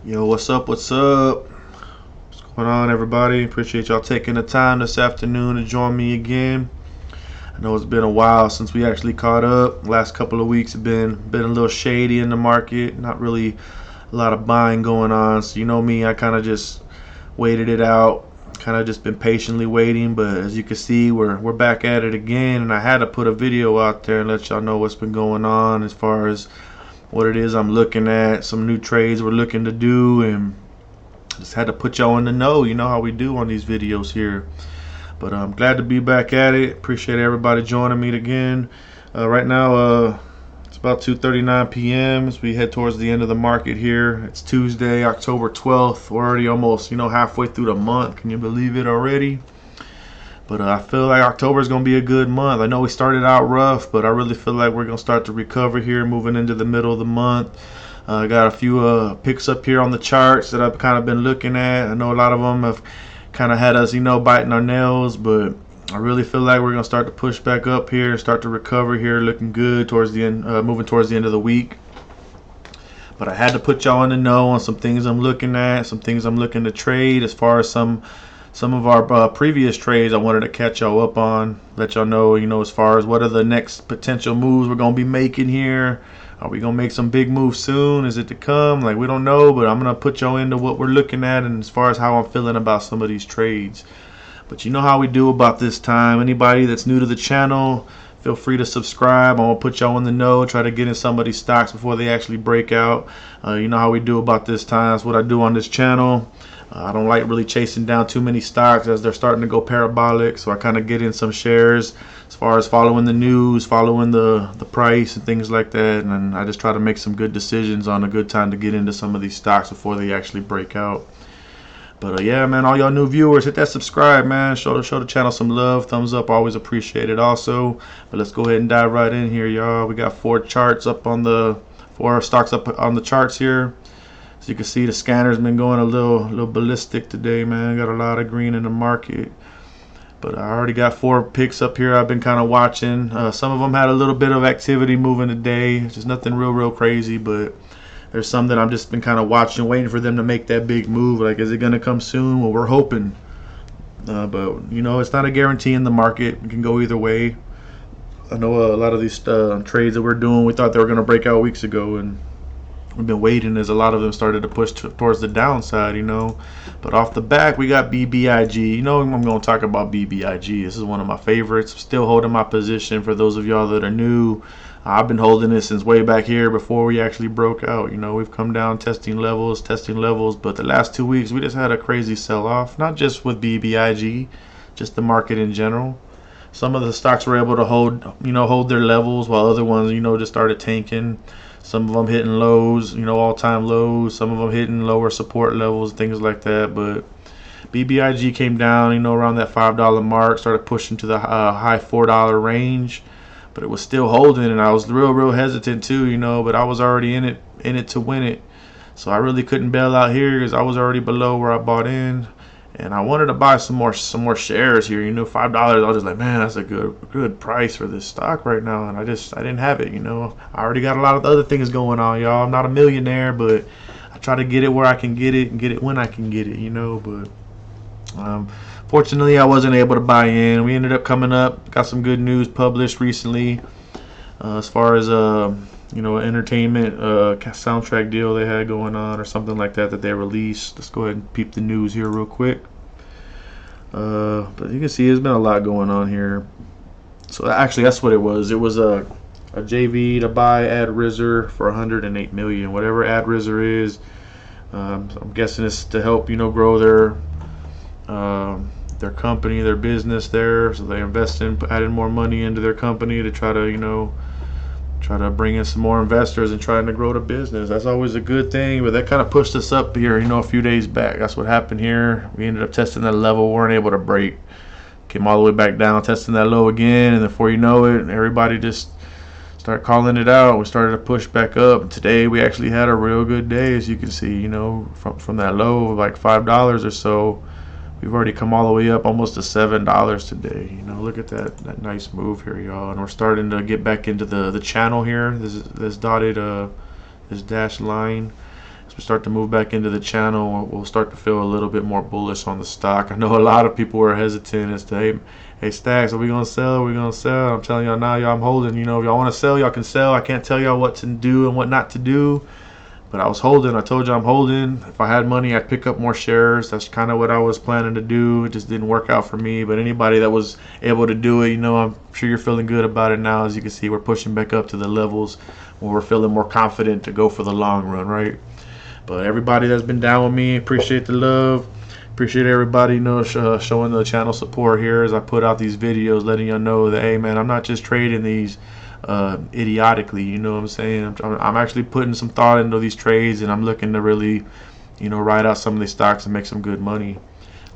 Yo, what's up? What's up? What's going on, everybody? Appreciate y'all taking the time this afternoon to join me again. I know it's been a while since we actually caught up. Last couple of weeks have been a little shady in the market. Not really a lot of buying going on. So you know me, I kind of just waited it out. Kind of just been patiently waiting. But as you can see, we're back at it again. And I had to put a video out there and let y'all know what's been going on as far as what it is I'm looking at, some new trades we're looking to do, and just had to put y'all in the know. You know how we do on these videos here. But I'm glad to be back at it. Appreciate everybody joining me again. Right now, it's about 2:39 p.m. as we head towards the end of the market here. It's Tuesday, October 12th. We're already almost, halfway through the month. Can you believe it already? But I feel like October is going to be a good month. I know we started out rough, but I really feel like we're going to start to recover here moving into the middle of the month. I got a few picks up here on the charts that I've kind of been looking at. I know a lot of them have kind of had us, biting our nails, but I really feel like we're going to start to push back up here, start to recover here, looking good towards the end, moving towards the end of the week. But I had to put y'all in the know on some things I'm looking at, some things I'm looking to trade as far as some of our previous trades I wanted to catch y'all up on, let y'all know, as far as what are the next potential moves we're going to be making here. Are we going to make some big moves soon? Is it to come? Like, we don't know, but I'm going to put y'all into what we're looking at and as far as how I'm feeling about some of these trades. But you know how we do about this time. Anybody that's new to the channel, feel free to subscribe. I'm going to put y'all in the know, try to get in some of these stocks before they actually break out. You know how we do about this time. That's what I do on this channel. I don't like really chasing down too many stocks as they're starting to go parabolic, so I kind of get in some shares as far as following the news, following the price and things like that, and I just try to make some good decisions on a good time to get into some of these stocks before they actually break out. But yeah, man, all y'all new viewers, hit that subscribe, man. Show the channel some love. Thumbs up, always appreciate it also. But let's go ahead and dive right in here, y'all. We got four stocks up on the charts here. As you can see, the scanner's been going a little ballistic today, man. Got a lot of green in the market. But I already got four picks up here I've been kind of watching. Some of them had a little bit of activity moving today. Just nothing real crazy, but there's some that I've just been kind of watching, waiting for them to make that big move. Like, is it going to come soon? Well, we're hoping. But, it's not a guarantee in the market. It can go either way. I know a lot of these trades that we're doing, we thought they were going to break out weeks ago, and we've been waiting as a lot of them started to push towards the downside, But off the back, we got BBIG. I'm going to talk about BBIG. This is one of my favorites. I'm still holding my position for those of y'all that are new. I've been holding this since way back here before we actually broke out. We've come down testing levels, but the last 2 weeks we just had a crazy sell-off, not just with BBIG, just the market in general. Some of the stocks were able to hold their levels, while other ones, just started tanking. Some of them hitting lows, all-time lows. Some of them hitting lower support levels, things like that. But BBIG came down, around that $5 mark, started pushing to the high $4 range. But it was still holding, and I was real hesitant too, but I was already in it to win it. So I really couldn't bail out here because I was already below where I bought in. And I wanted to buy some more shares here, $5. I was just like, man, that's a good price for this stock right now. And I didn't have it, I already got a lot of other things going on, y'all. I'm not a millionaire, but I try to get it where I can get it and get it when I can get it, But fortunately, I wasn't able to buy in. We ended up coming up, got some good news published recently as far as an entertainment soundtrack deal they had going on or something like that they released. Let's go ahead and peep the news here real quick. But you can see there's been a lot going on here. So actually, that's what it was. It was a JV to buy AdRizor for $108 million. Whatever AdRizor is, I'm guessing it's to help grow their company, their business there. So they invest in adding more money into their company to try to bring in some more investors and trying to grow the business. That's always a good thing, but that kind of pushed us up here, a few days back. That's what happened here. We ended up testing that level, weren't able to break. Came all the way back down, testing that low again, and before you know it, everybody just started calling it out. We started to push back up. And today we actually had a real good day, as you can see, from that low of like $5 or so. We've already come all the way up almost to $7 today. Look at that nice move here, y'all. And we're starting to get back into the channel here. This dotted, this dashed line. as we start to move back into the channel, we'll start to feel a little bit more bullish on the stock. I know a lot of people were hesitant as to, hey Stacks, are we gonna sell? Are we gonna sell? I'm telling y'all now, y'all, I'm holding. If y'all want to sell, y'all can sell. I can't tell y'all what to do and what not to do. But I was holding. I told you I'm holding. If I had money, I'd pick up more shares. That's kind of what I was planning to do. It just didn't work out for me. But anybody that was able to do it, I'm sure you're feeling good about it now. As you can see, we're pushing back up to the levels where we're feeling more confident to go for the long run, right? But everybody that's been down with me, appreciate the love. Appreciate everybody showing the channel support here as I put out these videos, letting y'all know that, hey man, I'm not just trading these idiotically, you know what I'm saying? I'm actually putting some thought into these trades, and I'm looking to really ride out some of these stocks and make some good money.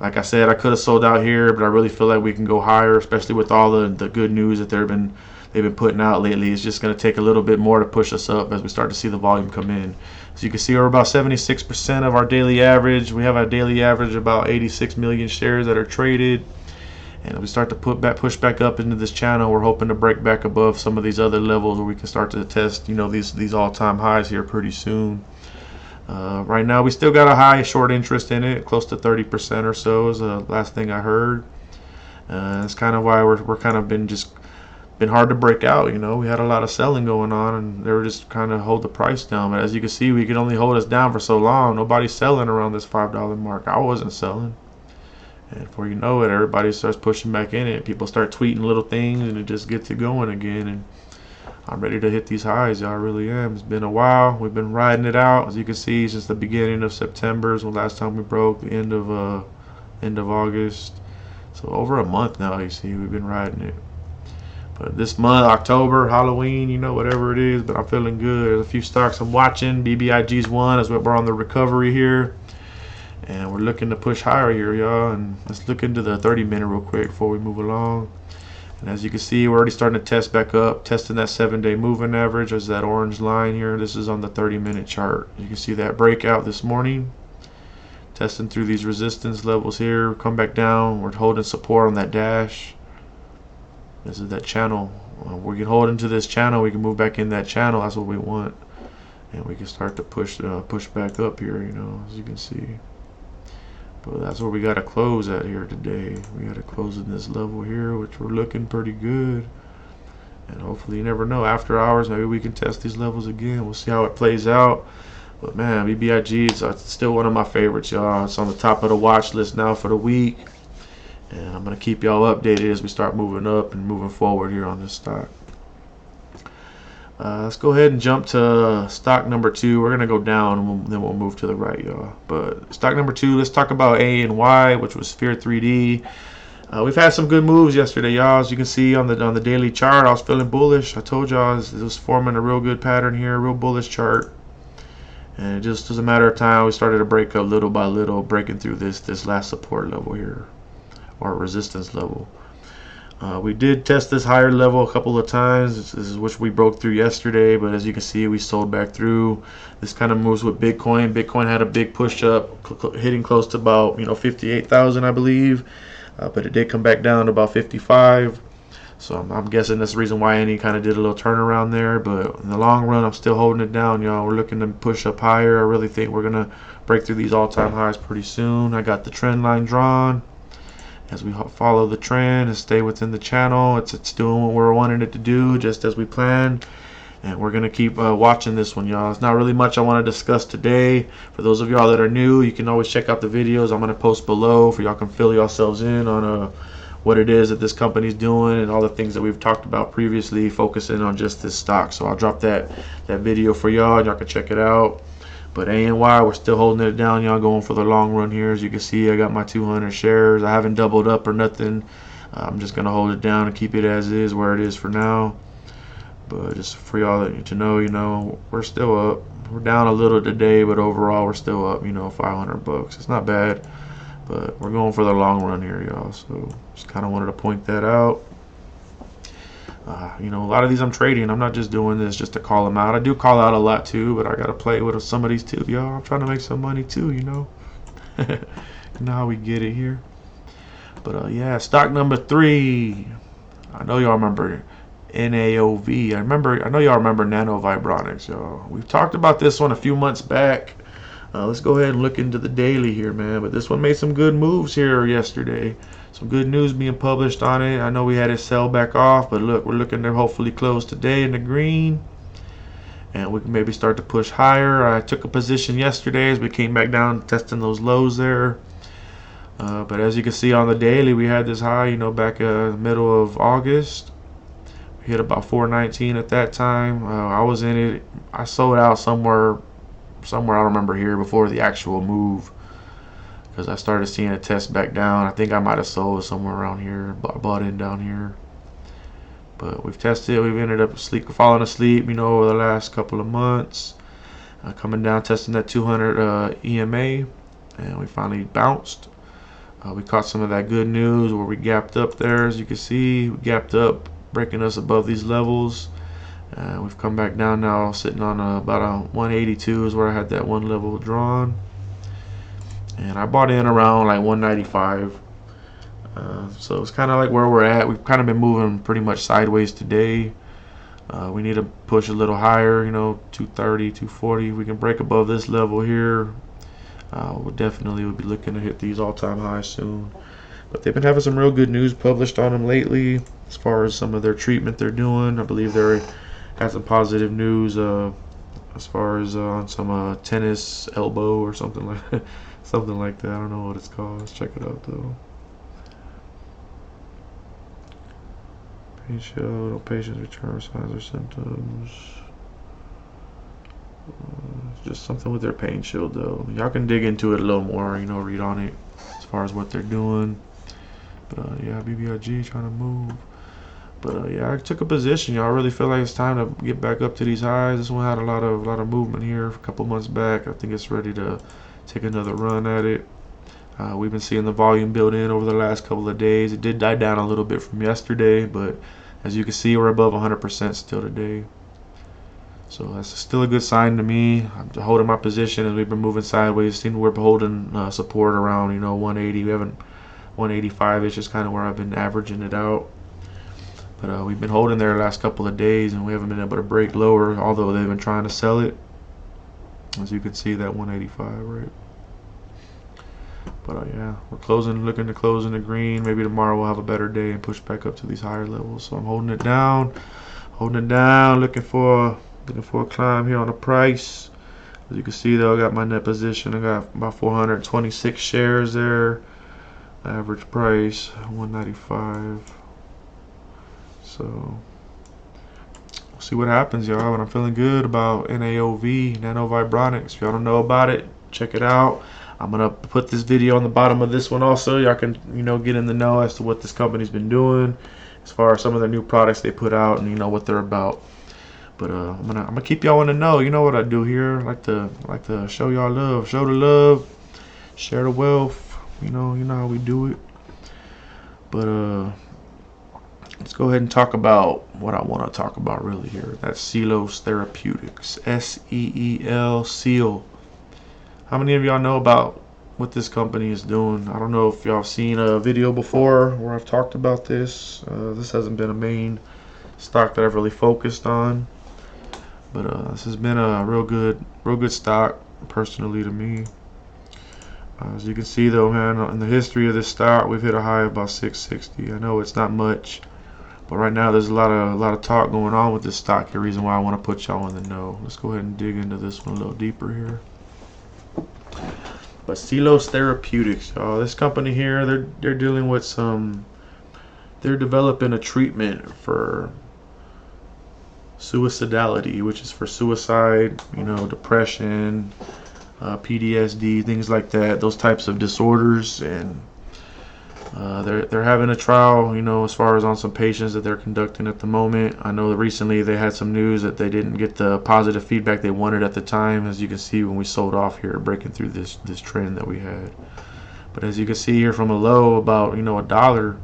Like I said, I could have sold out here, but I really feel like we can go higher, especially with all the good news that they've been putting out lately. It's just going to take a little bit more to push us up as we start to see the volume come in. So you can see we're about 76% of our daily average. We have a daily average about 86 million shares that are traded. And we start to push back up into this channel. We're hoping to break back above some of these other levels where we can start to test, these all-time highs here pretty soon. Right now, we still got a high short interest in it, close to 30% or so is the last thing I heard. That's kind of why we're kind of been hard to break out. We had a lot of selling going on, and they were just kind of hold the price down. But as you can see, we can only hold us down for so long. Nobody's selling around this $5 mark. I wasn't selling. And before you know it, everybody starts pushing back in it. People start tweeting little things, and it just gets it going again. And I'm ready to hit these highs, y'all. I really am. It's been a while. We've been riding it out, as you can see, since the beginning of September is the last time we broke. The end of August. So over a month now, you see, we've been riding it. But this month, October, Halloween, whatever it is, but I'm feeling good. There's a few stocks I'm watching. BBIG's one, as we're on the recovery here. And we're looking to push higher here, y'all. And let's look into the 30-minute real quick before we move along. And as you can see, we're already starting to test back up, testing that 7-day moving average as that orange line here. This is on the 30-minute chart. You can see that breakout this morning. Testing through these resistance levels here. Come back down. We're holding support on that dash. This is that channel. We can hold into this channel. We can move back in that channel. That's what we want. And we can start to push back up here, as you can see. But that's where we got to close at here today. We got to close in this level here, which we're looking pretty good. And hopefully, you never know, after hours, maybe we can test these levels again. We'll see how it plays out. But man, BBIG is still one of my favorites, y'all. It's on the top of the watch list now for the week. And I'm going to keep y'all updated as we start moving up and moving forward here on this stock. Let's go ahead and jump to stock number 2. We're going to go down, and then we'll move to the right, y'all. But stock number 2, let's talk about ANY, which was Sphere 3D. We've had some good moves yesterday, y'all. As you can see on the daily chart, I was feeling bullish. I told y'all it was forming a real good pattern here, a real bullish chart. And it just was a matter of time. We started to break up little by little, breaking through this last support level here, or resistance level. We did test this higher level a couple of times. This is which we broke through yesterday, but as you can see, we sold back through. This kind of moves with Bitcoin. Bitcoin had a big push up, hitting close to about 58,000, I believe, but it did come back down to about 55. So I'm guessing that's the reason why any kind of did a little turnaround there. But in the long run, I'm still holding it down, y'all. We're looking to push up higher. I really think we're gonna break through these all-time highs pretty soon. I got the trend line drawn. As we follow the trend and stay within the channel, it's doing what we're wanting it to do, just as we planned. And we're going to keep watching this one, y'all. It's not really much I want to discuss today. For those of y'all that are new, you can always check out the videos I'm going to post below for y'all can fill yourselves in on what it is that this company's doing and all the things that we've talked about previously, focusing on just this stock. So I'll drop that video for y'all, and y'all can check it out. But ANY, we're still holding it down, y'all, going for the long run here. As you can see, I got my 200 shares. I haven't doubled up or nothing. I'm just going to hold it down and keep it as is, where it is for now. But just for y'all to know, we're still up. We're down a little today, but overall we're still up, $500. It's not bad, but we're going for the long run here, y'all. So just kind of wanted to point that out. A lot of these I'm trading. I'm not just doing this just to call them out. I do call out a lot too, but I got to play with some of these too, y'all. I'm trying to make some money too, You know how we get it here. But yeah, stock number 3. I know y'all remember NAOV. I know y'all remember Nano Vibronics, y'all. We've talked about this one a few months back. Let's go ahead and look into the daily here, man. But this one made some good moves here yesterday. Some good news being published on it. I know we had it sell back off, but look, we're looking to hopefully close today in the green. And we can maybe start to push higher. I took a position yesterday as we came back down testing those lows there. But as you can see on the daily, we had this high, back middle of August. We hit about 419 at that time. I was in it. I sold out somewhere I don't remember here before the actual move, because I started seeing it test back down. I think I might have sold somewhere around here, bought in down here. But we've tested, we've ended up falling asleep, over the last couple of months. Coming down, testing that 200 EMA, and we finally bounced. We caught some of that good news where we gapped up there, as you can see. We gapped up, breaking us above these levels. We've come back down now, sitting on about a 182 is where I had that one level drawn. And I bought in around like 195. So it's kind of like where we're at. We've kind of been moving pretty much sideways today. We need to push a little higher, 230, 240. We can break above this level here. We'll definitely be looking to hit these all-time highs soon. But they've been having some real good news published on them lately as far as some of their treatment they're doing. I believe they had some positive news as far as on some tennis elbow or something like that. Something like that. I don't know what it's called. Let's check it out though. Pain show, no patients return signs or symptoms. Just something with their pain shield though. Y'all can dig into it a little more, read on it as far as what they're doing. But yeah, BBIG trying to move. But yeah, I took a position. Y'all really feel like it's time to get back up to these highs. This one had a lot of movement here a couple months back. I think it's ready to take another run at it. We've been seeing the volume build in over the last couple of days. It did die down a little bit from yesterday, but as you can see, we're above 100% still today. So that's still a good sign to me. I'm holding my position as we've been moving sideways. Seeing we're holding support around 180. We haven't 185-ish is kind of where I've been averaging it out. But we've been holding there the last couple of days, and we haven't been able to break lower, although they've been trying to sell it. As you can see, that 185, right? But yeah, we're looking to close in the green. Maybe tomorrow we'll have a better day and push back up to these higher levels. So I'm holding it down, looking for a climb here on the price. As you can see though, I got my net position. I got about 426 shares there. Average price 195. So we'll see what happens, y'all. But I'm feeling good about NAOV, Nano Vibronics. If y'all don't know about it, check it out. I'm gonna put this video on the bottom of this one also. Y'all can get in the know as to what this company's been doing as far as some of the new products they put out and what they're about. But I'm gonna keep y'all in the know. You know what I do here. I like to show y'all love, show the love, share the wealth. You know how we do it. But let's go ahead and talk about what I want to talk about really here. That's Sealos Therapeutics, SEEL, Seal. How many of y'all know about what this company is doing? I don't know if y'all seen a video before where I've talked about this. This hasn't been a main stock that I've really focused on, but this has been a real good stock personally to me. As you can see though, man, in the history of this stock, we've hit a high of about 660. I know it's not much, but right now there's a lot of talk going on with this stock. The reason why I want to put y'all in the know. Let's go ahead and dig into this one a little deeper here. But Sealos Therapeutics, y'all, this company here, they're dealing with they're developing a treatment for suicidality, which is for suicide, depression, PTSD, things like that, those types of disorders. And they're having a trial, as far as on some patients that they're conducting at the moment. I know that recently they had some news that they didn't get the positive feedback they wanted at the time, as you can see when we sold off here, breaking through this trend that we had. But as you can see here from a low about $1,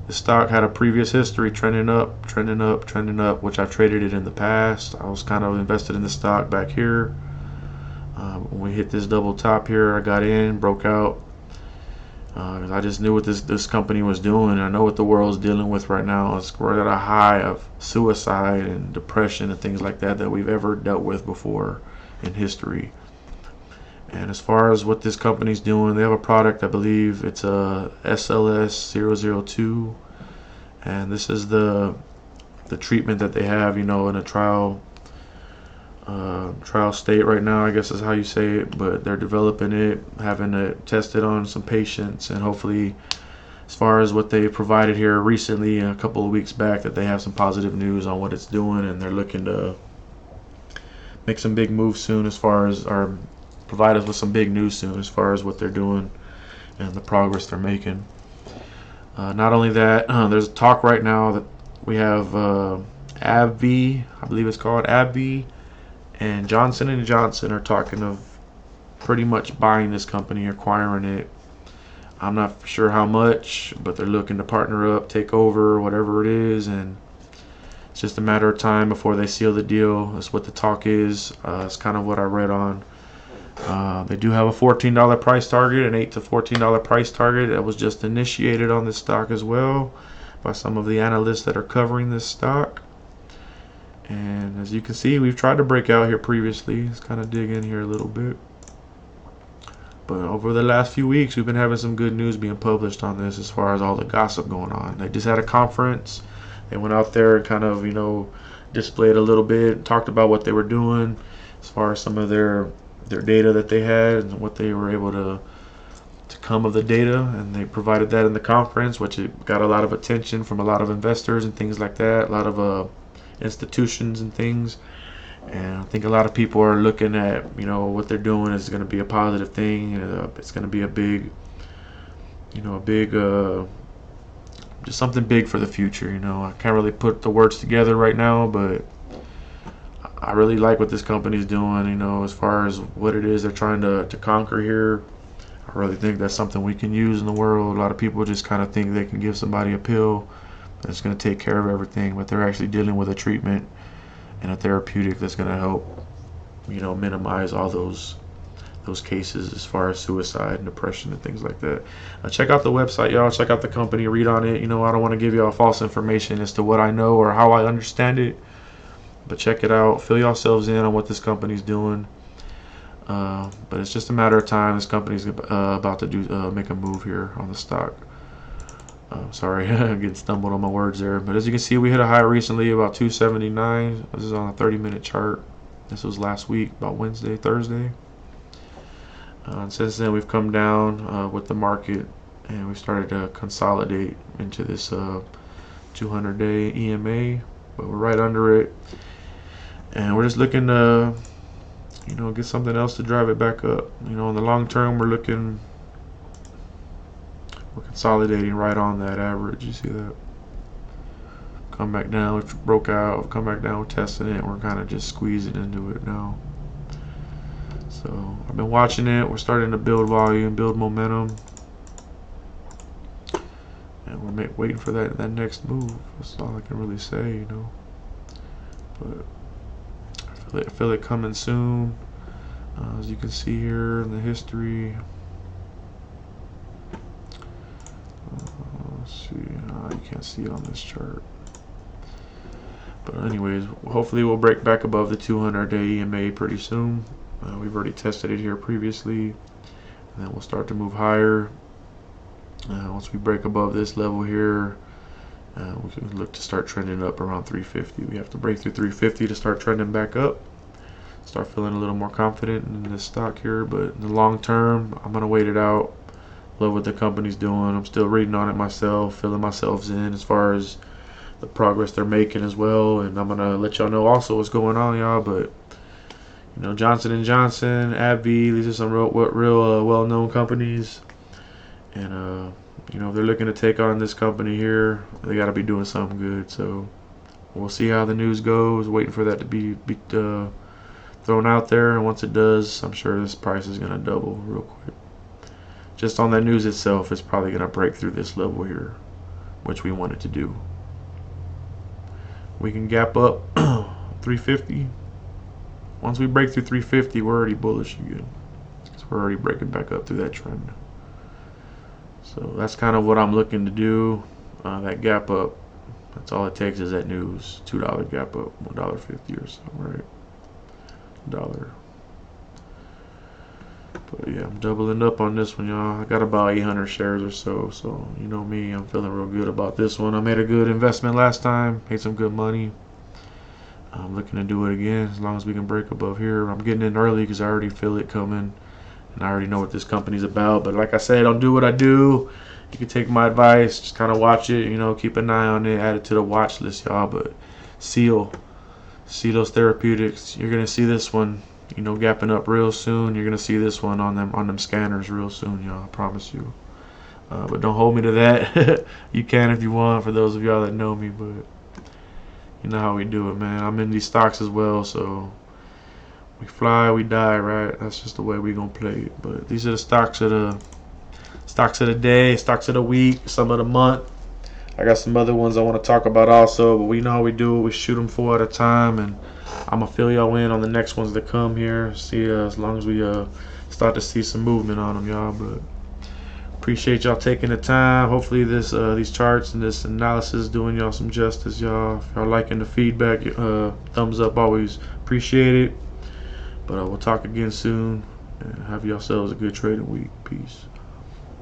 the stock had a previous history trending up, which I've traded it in the past. I was kind of invested in the stock back here. When we hit this double top here, I got in, broke out. I just knew what this company was doing. I know what the world's dealing with right now. We're at a high of suicide and depression and things like that we've ever dealt with before in history. And as far as what this company's doing, they have a product, I believe it's a SLS002, and this is the treatment that they have, in a trial state right now, I guess is how you say it. But they're developing it, having it tested on some patients, and hopefully, as far as what they provided here recently, a couple of weeks back, that they have some positive news on what it's doing, and they're looking to make some big moves soon, as far as, or provide us with some big news soon as far as what they're doing and the progress they're making. Not only that, there's talk right now that we have AbbVie, I believe it's called AbbVie, and Johnson & Johnson are talking of pretty much buying this company, acquiring it. I'm not sure how much, but they're looking to partner up, take over, whatever it is, and it's just a matter of time before they seal the deal. That's what the talk is. It's kind of what I read on. They do have a $14 price target, an $8 to $14 price target that was just initiated on this stock as well by some of the analysts that are covering this stock. And as you can see, we've tried to break out here previously. Let's kind of dig in here a little bit. But over the last few weeks, we've been having some good news being published on this as far as all the gossip going on. They just had a conference. They went out there and kind of, displayed a little bit, talked about what they were doing as far as some of their data that they had and what they were able to come of the data, and they provided that in the conference, which it got a lot of attention from a lot of investors and things like that, a lot of institutions and things. And I think a lot of people are looking at what they're doing is going to be a positive thing, and it's going to be a big just something big for the future. I can't really put the words together right now, but I really like what this company's doing, as far as what it is they're trying to conquer here. I really think that's something we can use in the world. A lot of people just kind of think they can give somebody a pill that's going to take care of everything, but they're actually dealing with a treatment and a therapeutic that's going to help, minimize all those cases as far as suicide and depression and things like that. Check out the website, y'all. Check out the company, read on it. I don't want to give y'all false information as to what I know or how I understand it. But check it out. Fill yourselves in on what this company's doing. But it's just a matter of time. This company's about to make a move here on the stock. Sorry, I'm getting stumbled on my words there. But as you can see, we hit a high recently, about 279. This is on a 30-minute chart. This was last week, about Wednesday, Thursday. And since then, we've come down with the market, and we started to consolidate into this 200-day EMA. But we're right under it. And we're just looking to, get something else to drive it back up. In the long term, we're consolidating right on that average. You see that? Come back down, we broke out, come back down, we're testing it, and we're kind of just squeezing into it now. So I've been watching it. We're starting to build volume, build momentum, and we're waiting for that next move. That's all I can really say, But I feel it coming soon. As you can see here in the history. Let's see. You can't see it on this chart. But anyways, hopefully we'll break back above the 200-day EMA pretty soon. We've already tested it here previously. And then we'll start to move higher. Once we break above this level here, we can look to start trending up around 350. We have to break through 350 to start trending back up. Start feeling a little more confident in this stock here. But in the long term, I'm going to wait it out. Love what the company's doing. I'm still reading on it myself, filling myself in as far as the progress they're making as well. And I'm going to let y'all know also what's going on, y'all. But, Johnson & Johnson, AbbVie, these are some real well-known companies. And, if they're looking to take on this company here, they got to be doing something good. So we'll see how the news goes. Waiting for that to be thrown out there. And once it does, I'm sure this price is going to double real quick. Just on that news itself, it's probably going to break through this level here, which we want it to do. We can gap up 350. Once we break through 350, we're already bullish again, because we're already breaking back up through that trend. So that's kind of what I'm looking to do. That gap up, that's all it takes is that news. $2 gap up, $1.50 or so, right? $1. I'm doubling up on this one, y'all. I got about 800 shares or so, so you know me, I'm feeling real good about this one. I made a good investment last time, made some good money. I'm looking to do it again as long as we can break above here. I'm getting in early because I already feel it coming, and I already know what this company's about. But like I said, don't do what I do. You can take my advice, just kind of watch it, you know, keep an eye on it, add it to the watch list, y'all. But Celos Therapeutics, you're gonna see this one, you know, gapping up real soon. You're gonna see this one on them scanners real soon, y'all. I promise you. But don't hold me to that. You can if you want, for those of y'all that know me, but you know how we do it, man. I'm in these stocks as well, so we fly, we die, right? That's just the way we gonna play it. But these are the stocks of the day, stocks of the week, some of the month. I got some other ones I want to talk about also, but we know how we do it. We shoot them 4 at a time, and I'm gonna fill y'all in on the next ones that come here. See, as long as we start to see some movement on them, y'all. But appreciate y'all taking the time. Hopefully these charts and this analysis doing y'all some justice, y'all. If y'all liking the feedback, thumbs up, always appreciate it. But we'll talk again soon, and have yourselves a good trading week. Peace.